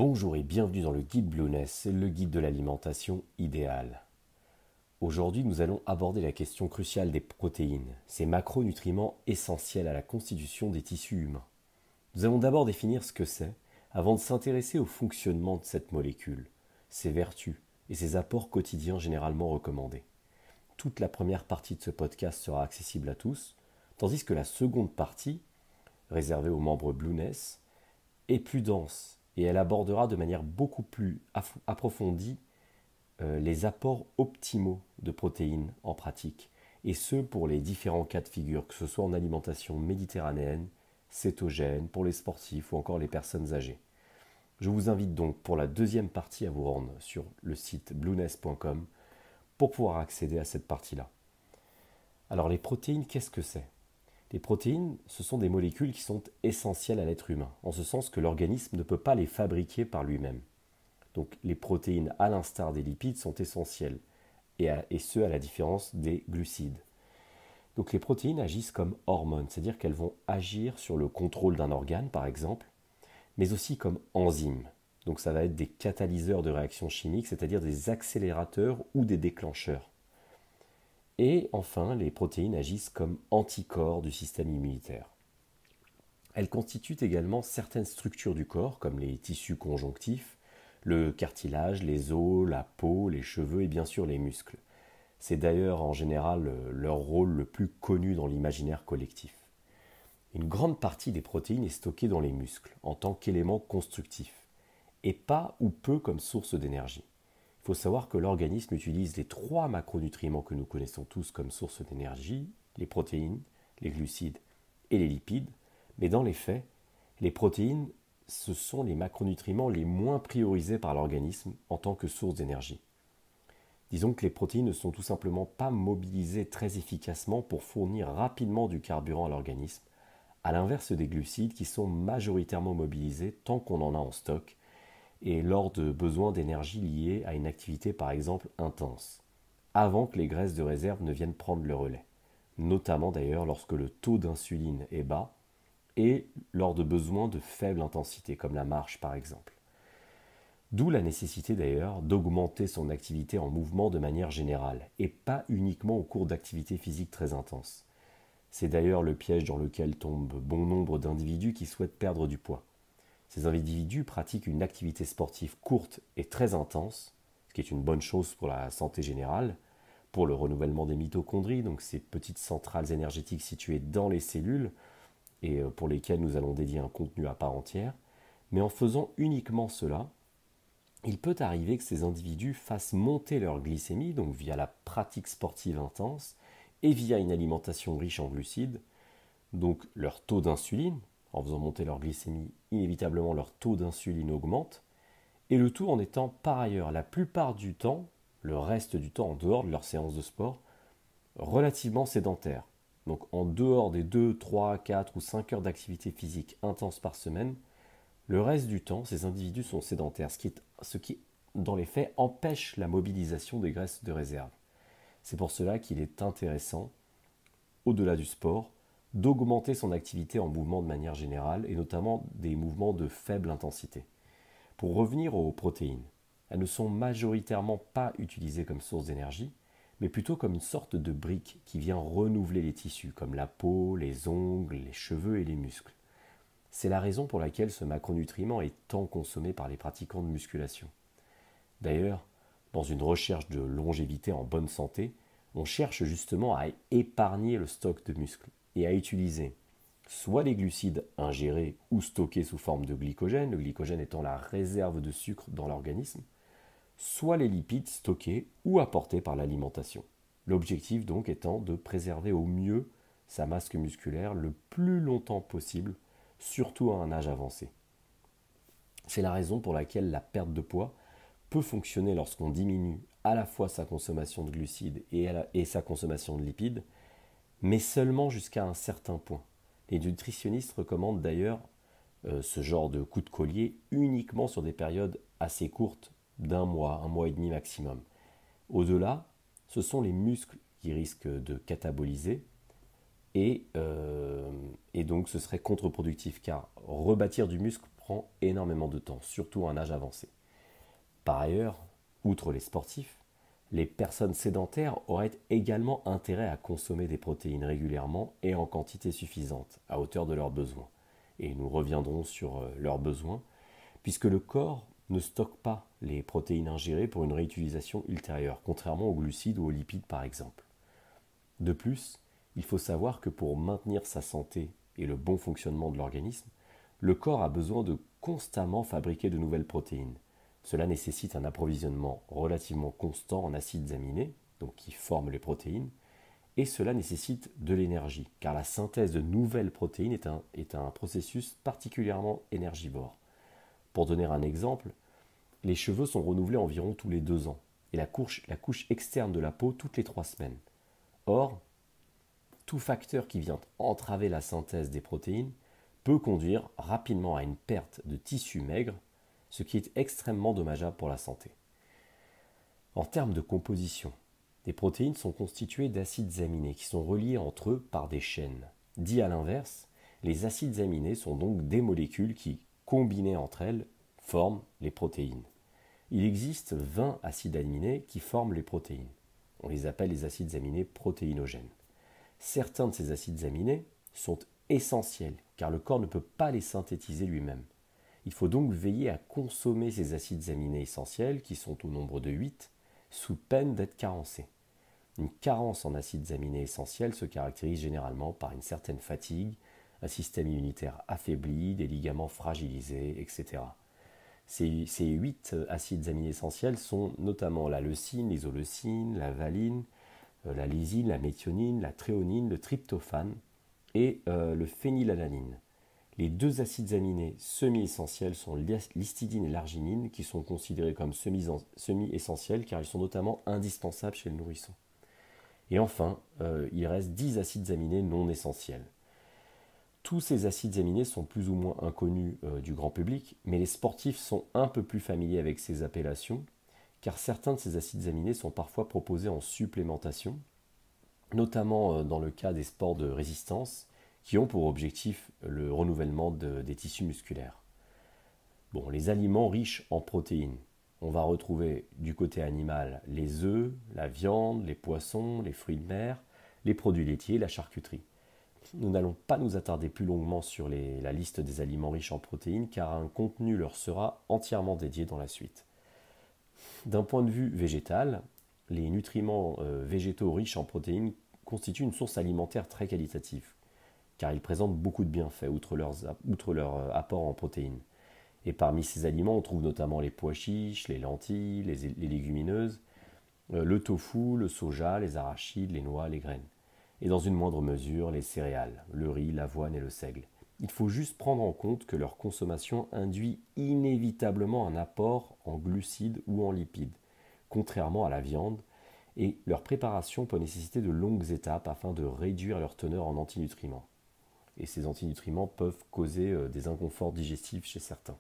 Bonjour et bienvenue dans le guide Blueness, le guide de l'alimentation idéale. Aujourd'hui, nous allons aborder la question cruciale des protéines, ces macronutriments essentiels à la constitution des tissus humains. Nous allons d'abord définir ce que c'est, avant de s'intéresser au fonctionnement de cette molécule, ses vertus et ses apports quotidiens généralement recommandés. Toute la première partie de ce podcast sera accessible à tous, tandis que la seconde partie, réservée aux membres Blueness, est plus dense et elle abordera de manière beaucoup plus approfondie les apports optimaux de protéines en pratique, et ce pour les différents cas de figure, que ce soit en alimentation méditerranéenne, cétogène, pour les sportifs ou encore les personnes âgées. Je vous invite donc pour la deuxième partie à vous rendre sur le site blueness.com pour pouvoir accéder à cette partie-là. Alors les protéines, qu'est-ce que c'est ? Les protéines, ce sont des molécules qui sont essentielles à l'être humain, en ce sens que l'organisme ne peut pas les fabriquer par lui-même. Donc les protéines, à l'instar des lipides, sont essentielles, et ce à la différence des glucides. Donc les protéines agissent comme hormones, c'est-à-dire qu'elles vont agir sur le contrôle d'un organe, par exemple, mais aussi comme enzymes. Donc ça va être des catalyseurs de réactions chimiques, c'est-à-dire des accélérateurs ou des déclencheurs. Et enfin, les protéines agissent comme anticorps du système immunitaire. Elles constituent également certaines structures du corps, comme les tissus conjonctifs, le cartilage, les os, la peau, les cheveux et bien sûr les muscles. C'est d'ailleurs en général leur rôle le plus connu dans l'imaginaire collectif. Une grande partie des protéines est stockée dans les muscles, en tant qu'élément constructif, et pas ou peu comme source d'énergie. Il faut savoir que l'organisme utilise les 3 macronutriments que nous connaissons tous comme source d'énergie, les protéines, les glucides et les lipides, mais dans les faits, les protéines, ce sont les macronutriments les moins priorisés par l'organisme en tant que source d'énergie. Disons que les protéines ne sont tout simplement pas mobilisées très efficacement pour fournir rapidement du carburant à l'organisme, à l'inverse des glucides qui sont majoritairement mobilisés tant qu'on en a en stock, et lors de besoins d'énergie liés à une activité par exemple intense, avant que les graisses de réserve ne viennent prendre le relais, notamment d'ailleurs lorsque le taux d'insuline est bas et lors de besoins de faible intensité comme la marche par exemple. D'où la nécessité d'ailleurs d'augmenter son activité en mouvement de manière générale et pas uniquement au cours d'activités physiques très intenses. C'est d'ailleurs le piège dans lequel tombent bon nombre d'individus qui souhaitent perdre du poids. Ces individus pratiquent une activité sportive courte et très intense, ce qui est une bonne chose pour la santé générale, pour le renouvellement des mitochondries, donc ces petites centrales énergétiques situées dans les cellules et pour lesquelles nous allons dédier un contenu à part entière. Mais en faisant uniquement cela, il peut arriver que ces individus fassent monter leur glycémie, donc via la pratique sportive intense et via une alimentation riche en glucides, donc leur taux d'insuline. En faisant monter leur glycémie, inévitablement leur taux d'insuline augmente, et le tout en étant par ailleurs la plupart du temps, le reste du temps en dehors de leur séance de sport, relativement sédentaires. Donc en dehors des 2, 3, 4 ou 5 heures d'activité physique intense par semaine, le reste du temps, ces individus sont sédentaires, ce qui dans les faits empêche la mobilisation des graisses de réserve. C'est pour cela qu'il est intéressant, au-delà du sport, d'augmenter son activité en mouvement de manière générale et notamment des mouvements de faible intensité. Pour revenir aux protéines, elles ne sont majoritairement pas utilisées comme source d'énergie, mais plutôt comme une sorte de brique qui vient renouveler les tissus, comme la peau, les ongles, les cheveux et les muscles. C'est la raison pour laquelle ce macronutriment est tant consommé par les pratiquants de musculation. D'ailleurs, dans une recherche de longévité en bonne santé, on cherche justement à épargner le stock de muscles et à utiliser soit les glucides ingérés ou stockés sous forme de glycogène, le glycogène étant la réserve de sucre dans l'organisme, soit les lipides stockés ou apportés par l'alimentation. L'objectif donc étant de préserver au mieux sa masse musculaire le plus longtemps possible, surtout à un âge avancé. C'est la raison pour laquelle la perte de poids peut fonctionner lorsqu'on diminue à la fois sa consommation de glucides et sa consommation de lipides, mais seulement jusqu'à un certain point. Les nutritionnistes recommandent d'ailleurs ce genre de coup de collier uniquement sur des périodes assez courtes, d'1 mois, 1 mois et demi maximum. Au-delà, ce sont les muscles qui risquent de cataboliser et donc ce serait contre-productif car rebâtir du muscle prend énormément de temps, surtout à un âge avancé. Par ailleurs, outre les sportifs, les personnes sédentaires auraient également intérêt à consommer des protéines régulièrement et en quantité suffisante, à hauteur de leurs besoins. Et nous reviendrons sur leurs besoins, puisque le corps ne stocke pas les protéines ingérées pour une réutilisation ultérieure, contrairement aux glucides ou aux lipides par exemple. De plus, il faut savoir que pour maintenir sa santé et le bon fonctionnement de l'organisme, le corps a besoin de constamment fabriquer de nouvelles protéines. Cela nécessite un approvisionnement relativement constant en acides aminés, donc qui forment les protéines, et cela nécessite de l'énergie, car la synthèse de nouvelles protéines est un processus particulièrement énergivore. Pour donner un exemple, les cheveux sont renouvelés environ tous les 2 ans, et la couche externe de la peau toutes les 3 semaines. Or, tout facteur qui vient entraver la synthèse des protéines peut conduire rapidement à une perte de tissu maigre, ce qui est extrêmement dommageable pour la santé. En termes de composition, les protéines sont constituées d'acides aminés qui sont reliés entre eux par des chaînes. Dit à l'inverse, les acides aminés sont donc des molécules qui, combinées entre elles, forment les protéines. Il existe 20 acides aminés qui forment les protéines. On les appelle les acides aminés protéinogènes. Certains de ces acides aminés sont essentiels car le corps ne peut pas les synthétiser lui-même. Il faut donc veiller à consommer ces acides aminés essentiels, qui sont au nombre de 8, sous peine d'être carencés. Une carence en acides aminés essentiels se caractérise généralement par une certaine fatigue, un système immunitaire affaibli, des ligaments fragilisés, etc. Ces 8 acides aminés essentiels sont notamment la leucine, l'isoleucine, la valine, la lysine, la méthionine, la thréonine, le tryptophane et le phénylalanine. Les 2 acides aminés semi-essentiels sont l'histidine et l'arginine, qui sont considérés comme semi-essentiels car ils sont notamment indispensables chez le nourrisson. Et enfin, il reste 10 acides aminés non essentiels. Tous ces acides aminés sont plus ou moins inconnus du grand public, mais les sportifs sont un peu plus familiers avec ces appellations, car certains de ces acides aminés sont parfois proposés en supplémentation, notamment dans le cas des sports de résistance, qui ont pour objectif le renouvellement des tissus musculaires. Bon, les aliments riches en protéines. On va retrouver du côté animal les œufs, la viande, les poissons, les fruits de mer, les produits laitiers, la charcuterie. Nous n'allons pas nous attarder plus longuement sur la liste des aliments riches en protéines car un contenu leur sera entièrement dédié dans la suite. D'un point de vue végétal, les nutriments végétaux riches en protéines constituent une source alimentaire très qualitative car ils présentent beaucoup de bienfaits outre leur apport en protéines. Et parmi ces aliments, on trouve notamment les pois chiches, les lentilles, les légumineuses, le tofu, le soja, les arachides, les noix, les graines. Et dans une moindre mesure, les céréales, le riz, l'avoine et le seigle. Il faut juste prendre en compte que leur consommation induit inévitablement un apport en glucides ou en lipides, contrairement à la viande, et leur préparation peut nécessiter de longues étapes afin de réduire leur teneur en antinutriments. Et ces antinutriments peuvent causer des inconforts digestifs chez certains.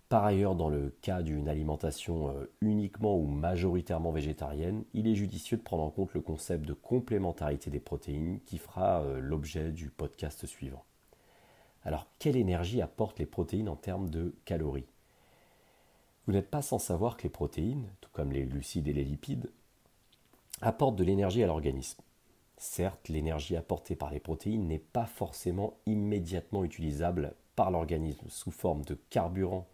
Par ailleurs, dans le cas d'une alimentation uniquement ou majoritairement végétarienne, il est judicieux de prendre en compte le concept de complémentarité des protéines qui fera l'objet du podcast suivant. Alors, quelle énergie apportent les protéines en termes de calories ? Vous n'êtes pas sans savoir que les protéines, tout comme les glucides et les lipides, apportent de l'énergie à l'organisme. Certes, l'énergie apportée par les protéines n'est pas forcément immédiatement utilisable par l'organisme sous forme de carburant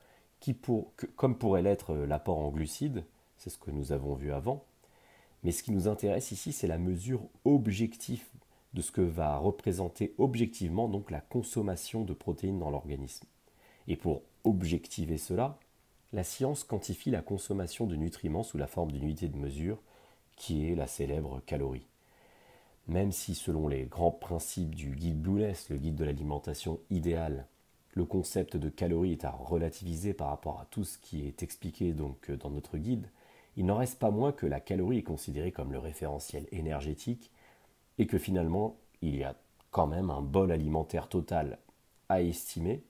comme pourrait l'être l'apport en glucides, c'est ce que nous avons vu avant, mais ce qui nous intéresse ici, c'est la mesure objective de ce que va représenter objectivement donc la consommation de protéines dans l'organisme. Et pour objectiver cela, la science quantifie la consommation de nutriments sous la forme d'une unité de mesure qui est la célèbre calorie. Même si selon les grands principes du guide Blueness, le guide de l'alimentation idéale, le concept de calorie est à relativiser par rapport à tout ce qui est expliqué donc dans notre guide, il n'en reste pas moins que la calorie est considérée comme le référentiel énergétique et que finalement il y a quand même un bol alimentaire total à estimer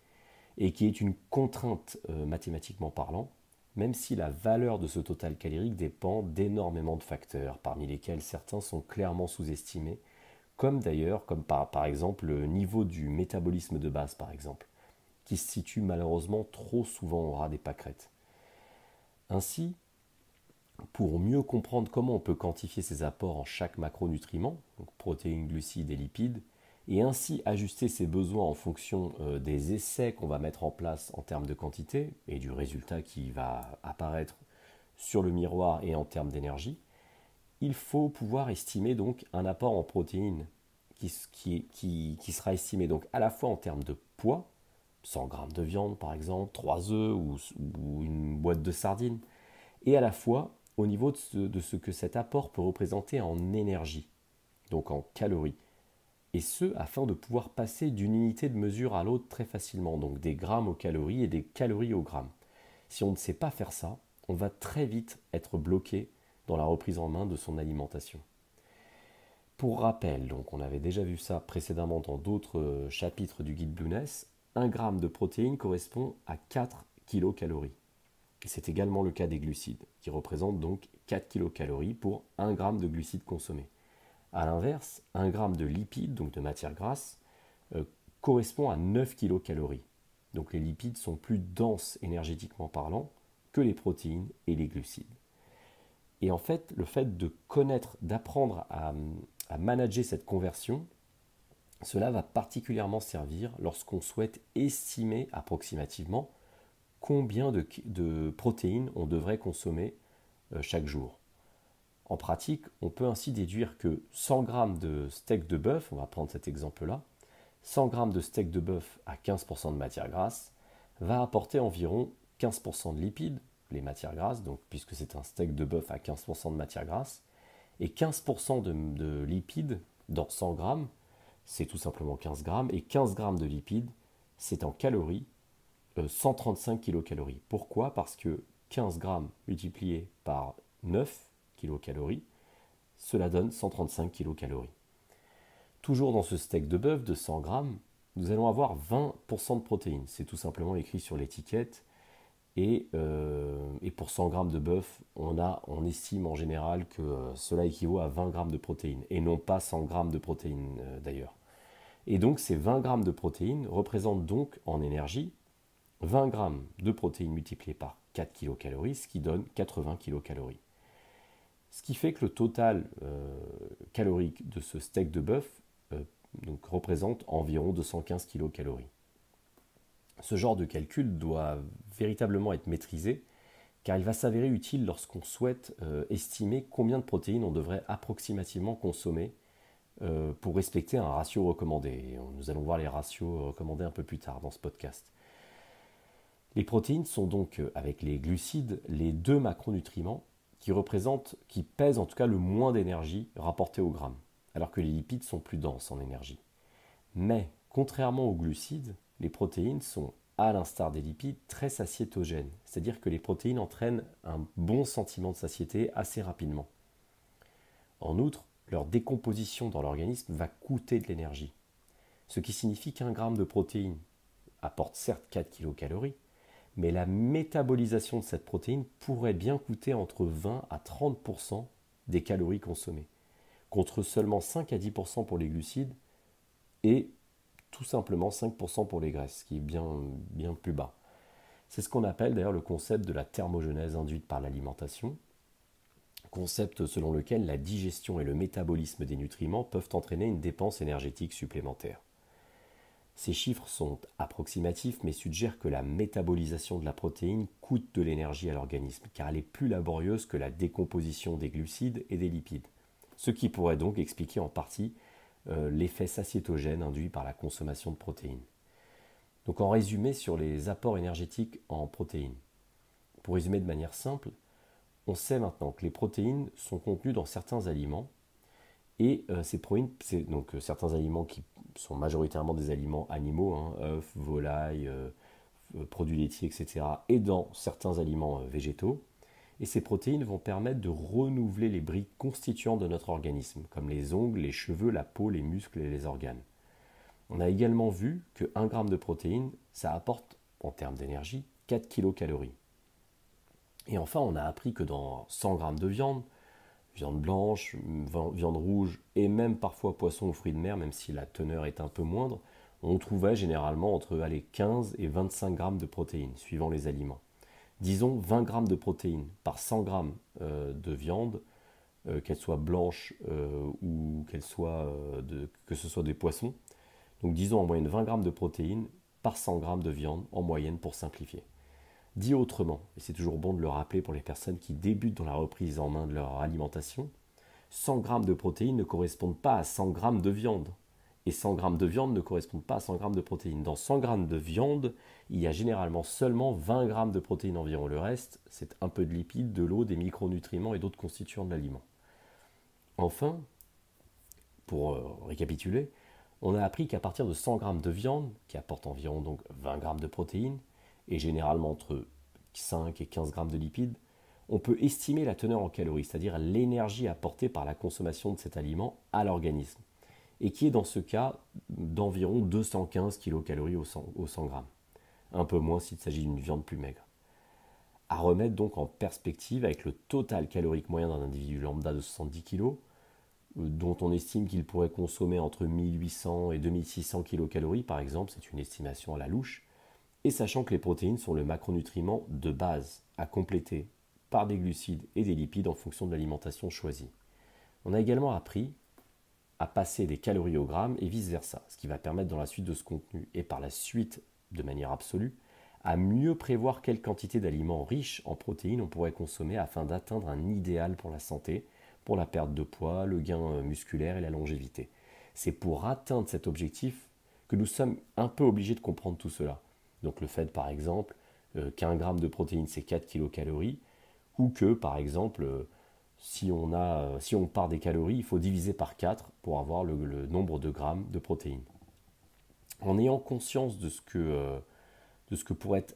et qui est une contrainte mathématiquement parlant, même si la valeur de ce total calorique dépend d'énormément de facteurs, parmi lesquels certains sont clairement sous-estimés, comme par exemple le niveau du métabolisme de base par exemple. qui se situe malheureusement trop souvent au ras des pâquerettes. Ainsi, pour mieux comprendre comment on peut quantifier ces apports en chaque macronutriment, donc protéines, glucides et lipides, et ainsi ajuster ses besoins en fonction des essais qu'on va mettre en place en termes de quantité et du résultat qui va apparaître sur le miroir et en termes d'énergie, il faut pouvoir estimer donc un apport en protéines qui sera estimé donc à la fois en termes de poids, 100 grammes de viande par exemple, 3 œufs ou une boîte de sardines, et à la fois au niveau de ce que cet apport peut représenter en énergie, donc en calories. Et ce, afin de pouvoir passer d'une unité de mesure à l'autre très facilement, donc des grammes aux calories et des calories aux grammes. Si on ne sait pas faire ça, on va très vite être bloqué dans la reprise en main de son alimentation. Pour rappel, donc on avait déjà vu ça précédemment dans d'autres chapitres du guide Blueness, 1 gramme de protéines correspond à 4 kilocalories. Et c'est également le cas des glucides, qui représentent donc 4 kilocalories pour 1 gramme de glucides consommés. A l'inverse, 1 gramme de lipides, donc de matière grasse, correspond à 9 kilocalories. Donc les lipides sont plus denses énergétiquement parlant que les protéines et les glucides. Et en fait, le fait de connaître, d'apprendre à manager cette conversion, cela va particulièrement servir lorsqu'on souhaite estimer approximativement combien de protéines on devrait consommer chaque jour. En pratique, on peut ainsi déduire que 100 g de steak de bœuf, on va prendre cet exemple-là, 100 g de steak de bœuf à 15% de matière grasse va apporter environ 15% de lipides, les matières grasses, donc, puisque c'est un steak de bœuf à 15% de matière grasse, et 15% de lipides dans 100 g, c'est tout simplement 15 g, et 15 g de lipides, c'est en calories 135 kilocalories. Pourquoi ? Parce que 15 g multiplié par 9 kilocalories, cela donne 135 kilocalories. Toujours dans ce steak de bœuf de 100 g, nous allons avoir 20% de protéines. C'est tout simplement écrit sur l'étiquette. Et pour 100 g de bœuf, on estime en général que cela équivaut à 20 g de protéines, et non pas 100 g de protéines d'ailleurs. Et donc ces 20 g de protéines représentent donc en énergie 20 g de protéines multipliées par 4 kilocalories, ce qui donne 80 kilocalories. Ce qui fait que le total calorique de ce steak de bœuf donc représente environ 215 kilocalories. Ce genre de calcul doit véritablement être maîtrisé, car il va s'avérer utile lorsqu'on souhaite estimer combien de protéines on devrait approximativement consommer pour respecter un ratio recommandé. Et nous allons voir les ratios recommandés un peu plus tard dans ce podcast. Les protéines sont donc, avec les glucides, les deux macronutriments qui pèsent en tout cas le moins d'énergie rapportée au gramme, alors que les lipides sont plus denses en énergie. Mais, contrairement aux glucides, les protéines sont, à l'instar des lipides, très satiétogènes, c'est-à-dire que les protéines entraînent un bon sentiment de satiété assez rapidement. En outre, leur décomposition dans l'organisme va coûter de l'énergie, ce qui signifie qu'un gramme de protéines apporte certes 4 kilocalories, mais la métabolisation de cette protéine pourrait bien coûter entre 20 à 30% des calories consommées, contre seulement 5 à 10% pour les glucides et tout simplement 5% pour les graisses, ce qui est bien plus bas. C'est ce qu'on appelle d'ailleurs le concept de la thermogenèse induite par l'alimentation, concept selon lequel la digestion et le métabolisme des nutriments peuvent entraîner une dépense énergétique supplémentaire. Ces chiffres sont approximatifs mais suggèrent que la métabolisation de la protéine coûte de l'énergie à l'organisme car elle est plus laborieuse que la décomposition des glucides et des lipides, ce qui pourrait donc expliquer en partie l'effet satiétogène induit par la consommation de protéines. Donc en résumé sur les apports énergétiques en protéines. Pour résumer de manière simple, on sait maintenant que les protéines sont contenues dans certains aliments et ces protéines, c'est donc certains aliments qui sont majoritairement des aliments animaux, œufs, volailles, produits laitiers, etc. et dans certains aliments végétaux. Et ces protéines vont permettre de renouveler les briques constituantes de notre organisme, comme les ongles, les cheveux, la peau, les muscles et les organes. On a également vu que 1 g de protéines, ça apporte, en termes d'énergie, 4 kilocalories. Et enfin, on a appris que dans 100 g de viande blanche, viande rouge et même parfois poisson ou fruits de mer, même si la teneur est un peu moindre, on trouvait généralement entre 15 et 25 grammes de protéines, suivant les aliments. Disons 20 grammes de protéines par 100 grammes de viande, qu'elle soit blanche ou que ce soit des poissons. Donc disons en moyenne 20 grammes de protéines par 100 grammes de viande en moyenne pour simplifier. Dit autrement, et c'est toujours bon de le rappeler pour les personnes qui débutent dans la reprise en main de leur alimentation, 100 grammes de protéines ne correspondent pas à 100 grammes de viande. Et 100 grammes de viande ne correspondent pas à 100 grammes de protéines. Dans 100 grammes de viande, il y a généralement seulement 20 grammes de protéines environ. Le reste, c'est un peu de lipides, de l'eau, des micronutriments et d'autres constituants de l'aliment. Enfin, pour récapituler, on a appris qu'à partir de 100 grammes de viande, qui apporte environ donc 20 grammes de protéines, et généralement entre 5 et 15 grammes de lipides, on peut estimer la teneur en calories, c'est-à-dire l'énergie apportée par la consommation de cet aliment à l'organisme, et qui est dans ce cas d'environ 215 kcal au 100 grammes, un peu moins s'il s'agit d'une viande plus maigre. À remettre donc en perspective avec le total calorique moyen d'un individu lambda de 70 kg, dont on estime qu'il pourrait consommer entre 1800 et 2600 kcal par exemple, c'est une estimation à la louche, et sachant que les protéines sont le macronutriment de base à compléter par des glucides et des lipides en fonction de l'alimentation choisie. On a également appris à passer des calories au gramme et vice-versa, ce qui va permettre dans la suite de ce contenu et par la suite, de manière absolue, à mieux prévoir quelle quantité d'aliments riches en protéines on pourrait consommer afin d'atteindre un idéal pour la santé, pour la perte de poids, le gain musculaire et la longévité. C'est pour atteindre cet objectif que nous sommes un peu obligés de comprendre tout cela. Donc le fait par exemple qu'un gramme de protéines c'est 4 kilocalories, ou que par exemple si on part des calories, il faut diviser par 4 pour avoir le nombre de grammes de protéines. En ayant conscience de ce que pourrait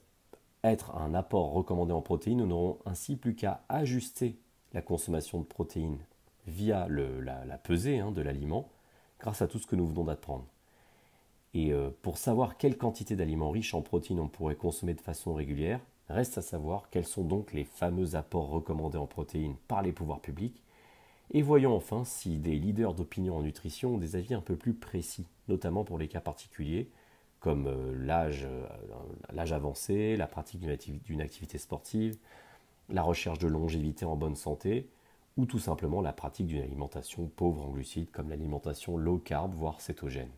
être un apport recommandé en protéines, nous n'aurons ainsi plus qu'à ajuster la consommation de protéines via la pesée de l'aliment grâce à tout ce que nous venons d'apprendre. Et pour savoir quelle quantité d'aliments riches en protéines on pourrait consommer de façon régulière, reste à savoir quels sont donc les fameux apports recommandés en protéines par les pouvoirs publics. Et voyons enfin si des leaders d'opinion en nutrition ont des avis un peu plus précis, notamment pour les cas particuliers, comme l'âge avancé, la pratique d'une activité sportive, la recherche de longévité en bonne santé, ou tout simplement la pratique d'une alimentation pauvre en glucides, comme l'alimentation low carb, voire cétogène.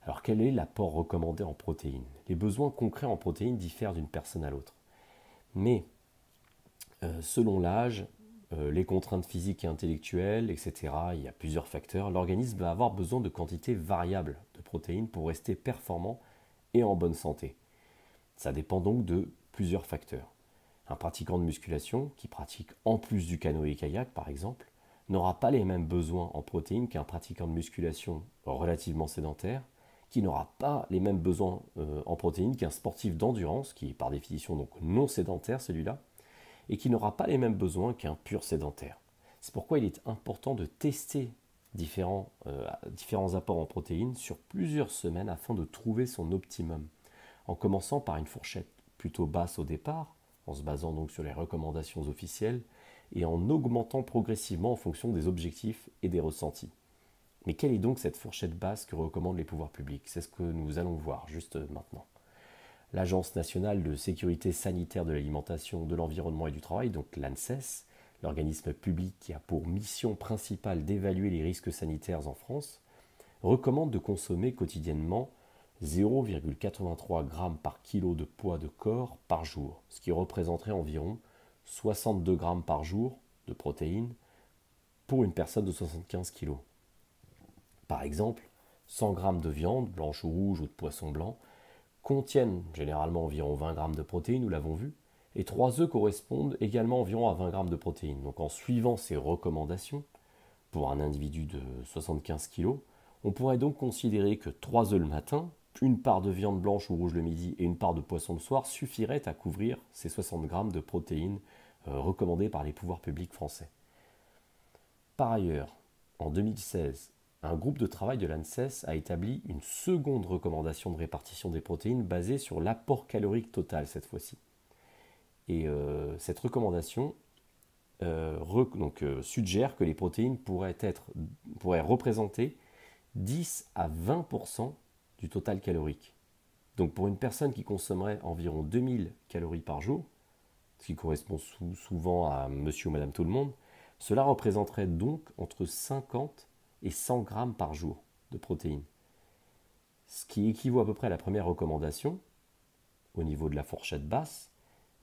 Alors quel est l'apport recommandé en protéines? Les besoins concrets en protéines diffèrent d'une personne à l'autre. Mais selon l'âge, les contraintes physiques et intellectuelles, etc., il y a plusieurs facteurs, l'organisme va avoir besoin de quantités variables de protéines pour rester performant et en bonne santé. Ça dépend donc de plusieurs facteurs. Un pratiquant de musculation, qui pratique en plus du canoë-kayak par exemple, n'aura pas les mêmes besoins en protéines qu'un pratiquant de musculation relativement sédentaire, qui n'aura pas les mêmes besoins en protéines qu'un sportif d'endurance, qui est par définition donc non sédentaire celui-là, et qui n'aura pas les mêmes besoins qu'un pur sédentaire. C'est pourquoi il est important de tester différents apports en protéines sur plusieurs semaines afin de trouver son optimum, en commençant par une fourchette plutôt basse au départ, en se basant donc sur les recommandations officielles, et en augmentant progressivement en fonction des objectifs et des ressentis. Mais quelle est donc cette fourchette basse que recommandent les pouvoirs publics? C'est ce que nous allons voir juste maintenant. L'Agence nationale de sécurité sanitaire de l'alimentation, de l'environnement et du travail, donc l'ANSES, l'organisme public qui a pour mission principale d'évaluer les risques sanitaires en France, recommande de consommer quotidiennement 0,83 g par kilo de poids de corps par jour, ce qui représenterait environ 62 g par jour de protéines pour une personne de 75 kg. Par exemple, 100 g de viande, blanche ou rouge ou de poisson blanc, contiennent généralement environ 20 g de protéines, nous l'avons vu, et 3 œufs correspondent également environ à 20 g de protéines. Donc en suivant ces recommandations, pour un individu de 75 kg, on pourrait donc considérer que 3 œufs le matin, une part de viande blanche ou rouge le midi et une part de poisson le soir suffiraient à couvrir ces 60 g de protéines recommandées par les pouvoirs publics français. Par ailleurs, en 2016, un groupe de travail de l'ANSES a établi une seconde recommandation de répartition des protéines basée sur l'apport calorique total cette fois-ci. Et cette recommandation suggère que les protéines pourraient représenter 10 à 20% du total calorique. Donc pour une personne qui consommerait environ 2000 calories par jour, ce qui correspond souvent à monsieur ou madame tout le monde, cela représenterait donc entre 50 et 100 grammes par jour de protéines. Ce qui équivaut à peu près à la première recommandation, au niveau de la fourchette basse,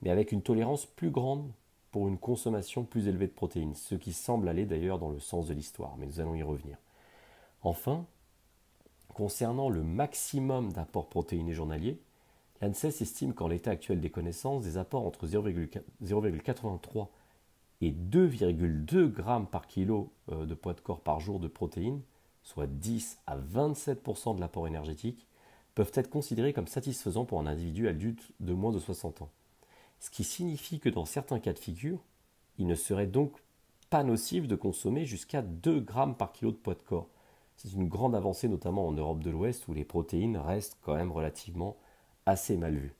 mais avec une tolérance plus grande pour une consommation plus élevée de protéines, ce qui semble aller d'ailleurs dans le sens de l'histoire, mais nous allons y revenir. Enfin, concernant le maximum d'apports protéinés journaliers, l'ANSES estime qu'en l'état actuel des connaissances, des apports entre 0,83 et 2,2 grammes par kilo de poids de corps par jour de protéines, soit 10 à 27% de l'apport énergétique, peuvent être considérés comme satisfaisants pour un individu adulte de moins de 60 ans. Ce qui signifie que dans certains cas de figure, il ne serait donc pas nocif de consommer jusqu'à 2 grammes par kilo de poids de corps. C'est une grande avancée, notamment en Europe de l'Ouest, où les protéines restent quand même relativement assez mal vues.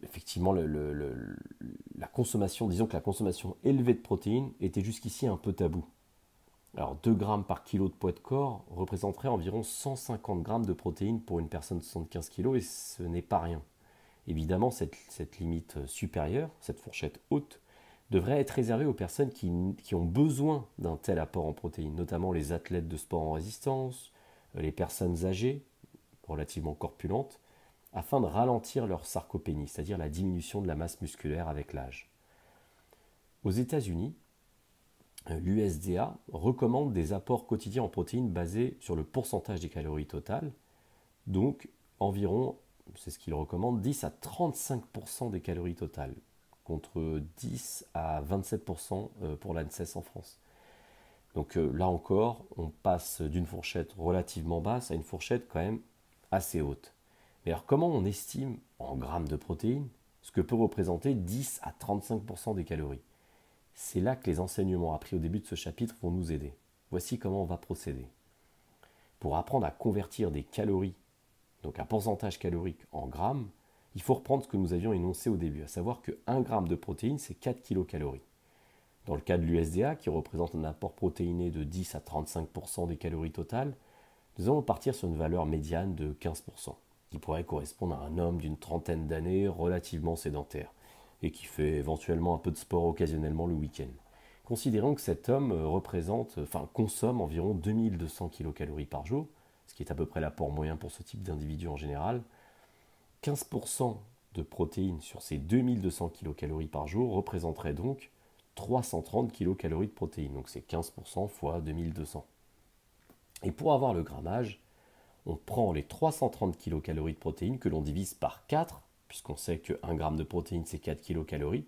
Effectivement, la consommation, disons que la consommation élevée de protéines était jusqu'ici un peu tabou. Alors 2 grammes par kilo de poids de corps représenterait environ 150 grammes de protéines pour une personne de 75 kg et ce n'est pas rien. Évidemment, cette limite supérieure, cette fourchette haute, devrait être réservée aux personnes qui ont besoin d'un tel apport en protéines, notamment les athlètes de sport en résistance, les personnes âgées, relativement corpulentes, afin de ralentir leur sarcopénie, c'est-à-dire la diminution de la masse musculaire avec l'âge. Aux États-Unis, l'USDA recommande des apports quotidiens en protéines basés sur le pourcentage des calories totales, donc environ, c'est ce qu'il recommande, 10 à 35% des calories totales, contre 10 à 27% pour l'ANSES en France. Donc là encore, on passe d'une fourchette relativement basse à une fourchette quand même assez haute. Mais alors comment on estime en grammes de protéines ce que peut représenter 10 à 35% des calories? C'est là que les enseignements appris au début de ce chapitre vont nous aider. Voici comment on va procéder. Pour apprendre à convertir des calories, donc un pourcentage calorique en grammes, il faut reprendre ce que nous avions énoncé au début, à savoir que 1 gramme de protéines, c'est 4 kilocalories. Dans le cas de l'USDA, qui représente un apport protéiné de 10 à 35% des calories totales, nous allons partir sur une valeur médiane de 15%, qui pourrait correspondre à un homme d'une trentaine d'années relativement sédentaire, et qui fait éventuellement un peu de sport occasionnellement le week-end. Considérons que cet homme consomme environ 2200 kilocalories par jour, ce qui est à peu près l'apport moyen pour ce type d'individu en général. 15% de protéines sur ces 2200 kilocalories par jour représenterait donc 330 kilocalories de protéines. Donc c'est 15% fois 2200. Et pour avoir le grammage, on prend les 330 kilocalories de protéines que l'on divise par 4, puisqu'on sait que 1 gramme de protéines c'est 4 kilocalories,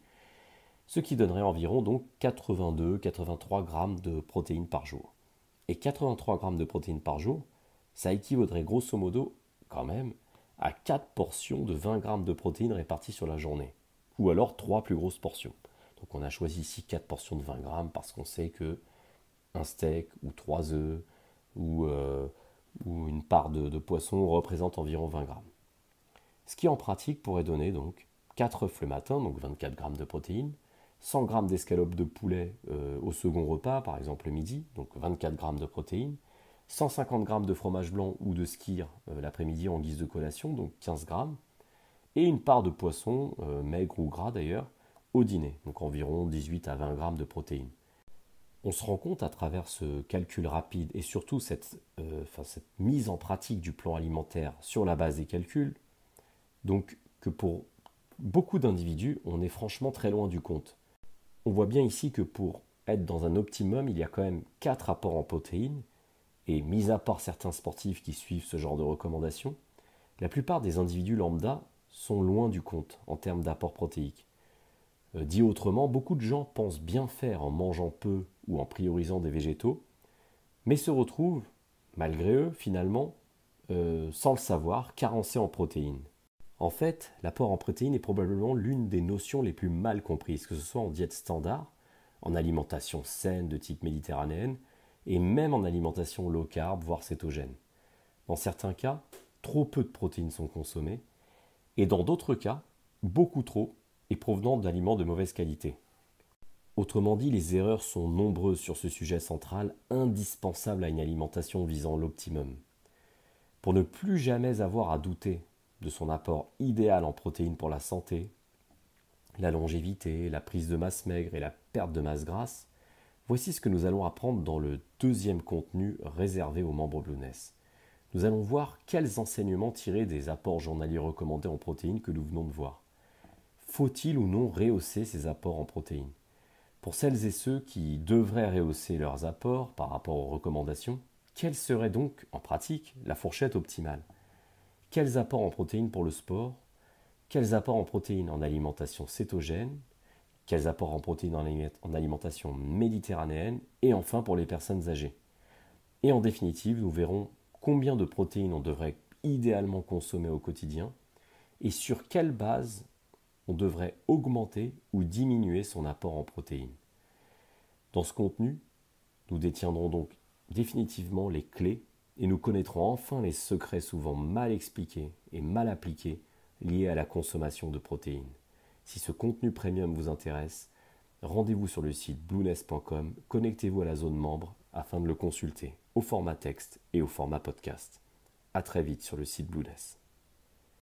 ce qui donnerait environ donc 82-83 grammes de protéines par jour. Et 83 grammes de protéines par jour, ça équivaudrait grosso modo quand même à 4 portions de 20 grammes de protéines réparties sur la journée, ou alors 3 plus grosses portions. Donc on a choisi ici 4 portions de 20 grammes parce qu'on sait que un steak ou 3 œufs ou une part de poisson représente environ 20 grammes. Ce qui en pratique pourrait donner donc 4 œufs le matin, donc 24 grammes de protéines, 100 grammes d'escalope de poulet au second repas, par exemple le midi, donc 24 grammes de protéines, 150 grammes de fromage blanc ou de skyr l'après-midi en guise de collation, donc 15 grammes, et une part de poisson, maigre ou gras d'ailleurs, au dîner, donc environ 18 à 20 grammes de protéines. On se rend compte à travers ce calcul rapide et surtout cette mise en pratique du plan alimentaire sur la base des calculs, donc que pour beaucoup d'individus, on est franchement très loin du compte. On voit bien ici que pour être dans un optimum, il y a quand même 4 apports en protéines, et mis à part certains sportifs qui suivent ce genre de recommandations, la plupart des individus lambda sont loin du compte en termes d'apport protéique. Dit autrement, beaucoup de gens pensent bien faire en mangeant peu ou en priorisant des végétaux, mais se retrouvent, malgré eux, finalement, sans le savoir, carencés en protéines. En fait, l'apport en protéines est probablement l'une des notions les plus mal comprises, que ce soit en diète standard, en alimentation saine de type méditerranéenne, et même en alimentation low carb, voire cétogène. Dans certains cas, trop peu de protéines sont consommées, et dans d'autres cas, beaucoup trop, et provenant d'aliments de mauvaise qualité. Autrement dit, les erreurs sont nombreuses sur ce sujet central, indispensable à une alimentation visant l'optimum. Pour ne plus jamais avoir à douter de son apport idéal en protéines pour la santé, la longévité, la prise de masse maigre et la perte de masse grasse, voici ce que nous allons apprendre dans le deuxième contenu réservé aux membres Blueness. Nous allons voir quels enseignements tirer des apports journaliers recommandés en protéines que nous venons de voir. Faut-il ou non rehausser ces apports en protéines ? Pour celles et ceux qui devraient rehausser leurs apports par rapport aux recommandations, quelle serait donc, en pratique, la fourchette optimale ? Quels apports en protéines pour le sport ? Quels apports en protéines en alimentation cétogène ? Quels apports en protéines en alimentation méditerranéenne ? Et enfin pour les personnes âgées. Et en définitive, nous verrons combien de protéines on devrait idéalement consommer au quotidien et sur quelle base on devrait augmenter ou diminuer son apport en protéines. Dans ce contenu, nous détiendrons donc définitivement les clés et nous connaîtrons enfin les secrets souvent mal expliqués et mal appliqués liés à la consommation de protéines. Si ce contenu premium vous intéresse, rendez-vous sur le site blueness.com, connectez-vous à la zone membre afin de le consulter au format texte et au format podcast. À très vite sur le site Blueness.